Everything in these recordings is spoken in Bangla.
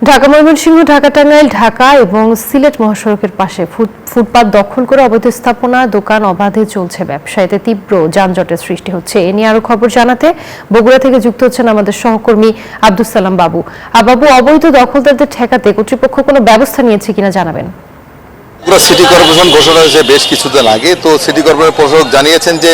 ঢাকা ময়মনসিংহ ঢাকা টাঙ্গাইল ঢাকা এবং সিলেট মহাসড়কের পাশে ফুটপাত দখল করে অবৈধ স্থাপনা দোকান অবাধে চলছে ব্যবসা। এতে তীব্র যানজটের সৃষ্টি হচ্ছে। এ নিয়ে আরো খবর জানাতে বগুড়া থেকে যুক্ত হচ্ছেন আমাদের সহকর্মী আব্দুস সালাম বাবু। বাবু, অবৈধ দখলদারদের ঠেকাতে কর্তৃপক্ষ কোনো ব্যবস্থা নিয়েছে কিনা জানাবেন। সিটি কর্পোরেশন ঘোষণা হয়েছে বেশ কিছুদিন আগে। তো সিটি কর্পোরেশন প্রশাসক জানিয়েছেন যে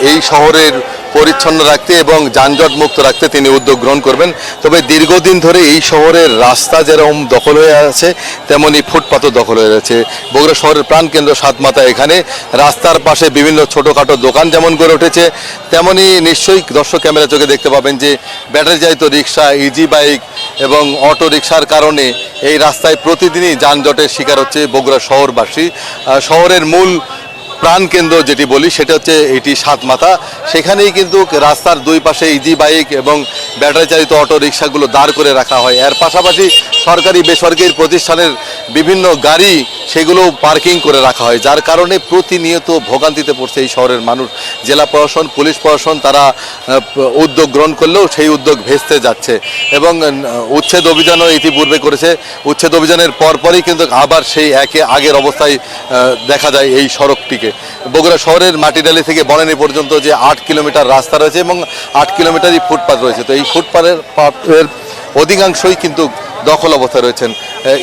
এই শহরের পরিচ্ছন্ন রাখতে এবং যানজট মুক্ত রাখতে তিনি উদ্যোগ গ্রহণ করবেন। তবে দীর্ঘদিন ধরে এই শহরের রাস্তা যেরকম দখল হয়ে আছে তেমনি ফুটপাতও দখল হয়ে আছে। বগুড়া শহরের প্রাণকেন্দ্র সাতমাথা, এখানে রাস্তার পাশে বিভিন্ন ছোটোখাটো দোকান যেমন গড়ে উঠেছে, তেমনি নিশ্চয়ই দর্শক ক্যামেরা চোখে দেখতে পাবেন যে ব্যাটারি চালিত রিক্সা, ইজি বাইক এবং অটো রিক্সার কারণে এই রাস্তায় প্রতিদিনই যানজটের শিকার হচ্ছে বগুড়া শহরবাসী। শহরের মূল প্রাণকেন্দ্র যেটি বলি সেটা হচ্ছে এটি সাতমাথা। সেখানেই কিন্তু রাস্তার দুই পাশে ইজি বাইক এবং ব্যাটারি চালিত অটো রিক্সাগুলো দাঁড় করে রাখা হয়। এর পাশাপাশি সরকারি বেসরকারি প্রতিষ্ঠানের বিভিন্ন গাড়ি সেগুলো পার্কিং করে রাখা হয়, যার কারণে প্রতিনিয়ত ভোগান্তিতে পড়ছে এই শহরের মানুষ। জেলা প্রশাসন, পুলিশ প্রশাসন তারা উদ্যোগ গ্রহণ করলেও সেই উদ্যোগ ভেস্তে যাচ্ছে এবং উচ্ছেদ অভিযানও ইতিপূর্বে করেছে। উচ্ছেদ অভিযানের পরপরই কিন্তু আবার সেই আগের অবস্থায় দেখা যায় এই সড়কটিকে। বগুড়া শহরের মাটিডালি থেকে বনানী পর্যন্ত যে 8 কিলোমিটার রাস্তা রয়েছে এবং 8 কিলোমিটারই ফুটপাত রয়েছে। তো এই ফুটপাতের অধিকাংশই কিন্তু দখল অবস্থায় রয়েছেন।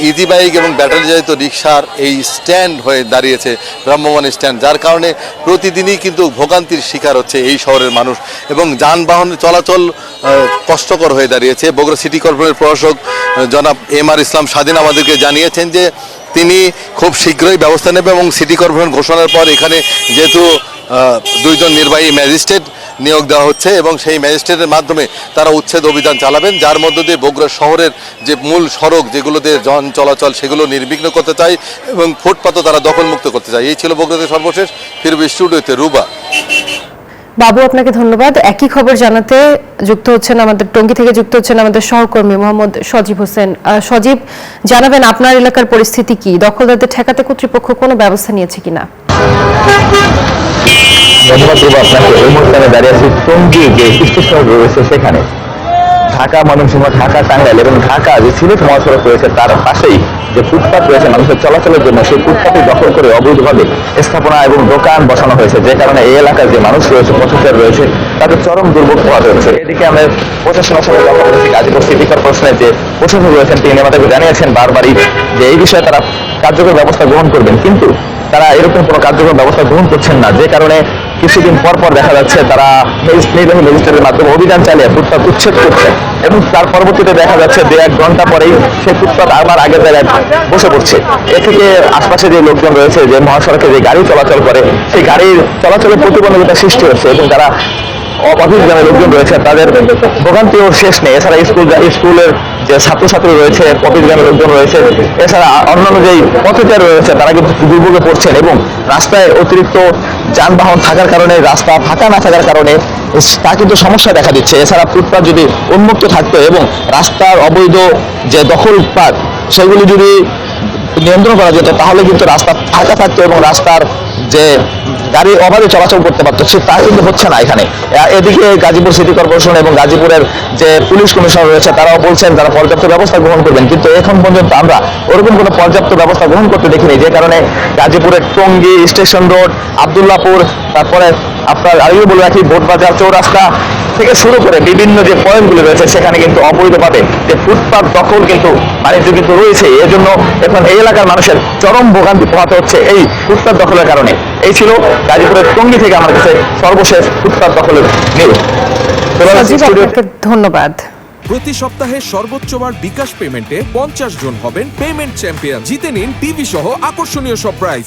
ইজি বাইক এবং ব্যাটারি চালিত রিক্সার এই স্ট্যান্ড হয়ে দাঁড়িয়েছে ভ্রাম্যমাণ স্ট্যান্ড, যার কারণে প্রতিদিনই কিন্তু ভোগান্তির শিকার হচ্ছে এই শহরের মানুষ এবং যানবাহন চলাচল কষ্টকর হয়ে দাঁড়িয়েছে। বগুড়া সিটি কর্পোরেশনের প্রশাসক জনাব MR ইসলাম স্বাধীন আমাদেরকে জানিয়েছেন যে তিনি খুব শীঘ্রই ব্যবস্থা নেবে এবং সিটি কর্পোরেশন ঘোষণার পর এখানে যেহেতু 2 জন নির্বাহী ম্যাজিস্ট্রেট নিয়োগ দেওয়া হচ্ছে এবং সেই ম্যাজিস্ট্রেটের মাধ্যমে তারা উচ্ছেদ অভিযান চালাবেন, যার মধ্য দিয়ে বগুড়া শহরের যে মূল সড়ক যেগুলোতে জন চলাচল সেগুলো নির্বিঘ্ন করতে চায় এবং ফুটপাতও তারা দখলমুক্ত করতে চায়। এই ছিল বগুড়াতে সর্বশেষ। ফিরবে স্টুডিওতে রুবা। বাবু, আপনাকে ধন্যবাদ। একই খবর জানাতে যুক্ত হচ্ছেন আমাদের টঙ্গী থেকে যুক্ত হচ্ছেন আমাদের সহকর্মী মোহাম্মদ সজীব হোসেন। সজীব, জানাবেন আপনার এলাকার পরিস্থিতি কি? দখলদারদের ঠেকাতে কর্তৃপক্ষ কোনো ব্যবস্থা নিয়েছে কিনা? ধন্যবাদ আপনাকে। এই মুহূর্তে আমি দাঁড়িয়ে আছি টঙ্গী যে স্টেশন রয়েছে সেখানে। ঢাকা ময়মনসিংহ, ঢাকা টাঙ্গাইল এবং ঢাকা যে সিলেট মহাসড়ক রয়েছে তার পাশেই যে ফুটপাত রয়েছে মানুষের চলাচলের জন্য, সেই ফুটপাতই দখল করে অবৈধভাবে স্থাপনা এবং দোকান বসানো হয়েছে, যে কারণে এই এলাকার যে মানুষ রয়েছে, পথচার রয়েছে, তাদের চরম দুর্ভোগ পোহাতে হচ্ছে। এদিকে আমরা প্রশাসনের সঙ্গে কথা বলেছি। গাজীপুর সিটি কর্পোরেশনের যে প্রশাসক রয়েছেন তিনি আমাদেরকে জানিয়েছেন বারবারই যে এই বিষয়ে তারা কার্যকর ব্যবস্থা গ্রহণ করবেন, কিন্তু তারা এরকম কোনো কার্যকর ব্যবস্থা গ্রহণ করছেন না, যে কারণে কিছুদিন পর পর দেখা যাচ্ছে তারা নির্বাহী ম্যাজিস্ট্রেটের মাধ্যমে অভিযান চালিয়ে ফুটপাত উচ্ছেদ করছে এবং তার পরবর্তীতে দেখা যাচ্ছে 2-1 ঘন্টা পরেই সেই ফুটপাত আবার আগের জায়গায় বসে পড়ছে। এ থেকে আশপাশে যে লোকজন রয়েছে, যে মহাসড়কে যে গাড়ি চলাচল করে, সেই গাড়ির চলাচলের প্রতিবন্ধকতা সৃষ্টি হচ্ছে এবং তারা অফিস গ্রামের লোকজন রয়েছে তাদের ভোগান্তিও শেষ নেই। এছাড়া স্কুলের যে ছাত্রছাত্রী রয়েছে, অফিস গ্রামের লোকজন রয়েছে, এছাড়া অন্যান্য যেই পথচারী রয়েছে তারা কিন্তু দুর্ভোগে পড়ছেন এবং রাস্তায় অতিরিক্ত যানবাহন থাকার কারণে, রাস্তা ফাঁকা না থাকার কারণে তা কিন্তু সমস্যা দেখা দিচ্ছে। এছাড়া ফুটপাত যদি উন্মুক্ত থাকতো এবং রাস্তার অবৈধ যে দখলপাত সেগুলি যদি নিয়ন্ত্রণ করা যেত তাহলে কিন্তু রাস্তা ফাঁকা থাকতো এবং রাস্তার যে গাড়ি অবাধে চলাচল করতে পারতো, তা কিন্তু হচ্ছে না এখানে। এদিকে গাজীপুর সিটি কর্পোরেশন এবং গাজীপুরের যে পুলিশ কমিশনার রয়েছে তারাও বলছেন তারা পর্যাপ্ত ব্যবস্থা গ্রহণ করবেন, কিন্তু এখন পর্যন্ত আমরা ওরকম কোনো পর্যাপ্ত ব্যবস্থা গ্রহণ করতে দেখিনি, যে কারণে গাজীপুরের টঙ্গী স্টেশন রোড, আবদুল্লাপুর, তারপরে আপনার আরও বলে রাখি বোটবাজার চৌরাস্তা থেকে শুরু করে বিভিন্ন যে পয়েন্টগুলো রয়েছে সেখানে কিন্তু অবৈধভাবে যে ফুটপাত দখল কিন্তু বাণিজ্য কিন্তু রয়েছে। এজন্য এখন এই এলাকার মানুষের চরম ভোগান্তি পোহাতে হচ্ছে এই ফুটপাত দখলের কারণে। এই ছিল গাজীপুরের টঙ্গী থেকে আমার কাছে সর্বশেষ ফুটপাত দখলের নিউজ। ধন্যবাদ। প্রতি সপ্তাহে সর্বোচ্চ বার বিকাশ পেমেন্টে 50 জন হবেন পেমেন্ট চ্যাম্পিয়ন। জিতে নিন টিভি সহ আকর্ষণীয় সব প্রাইজ।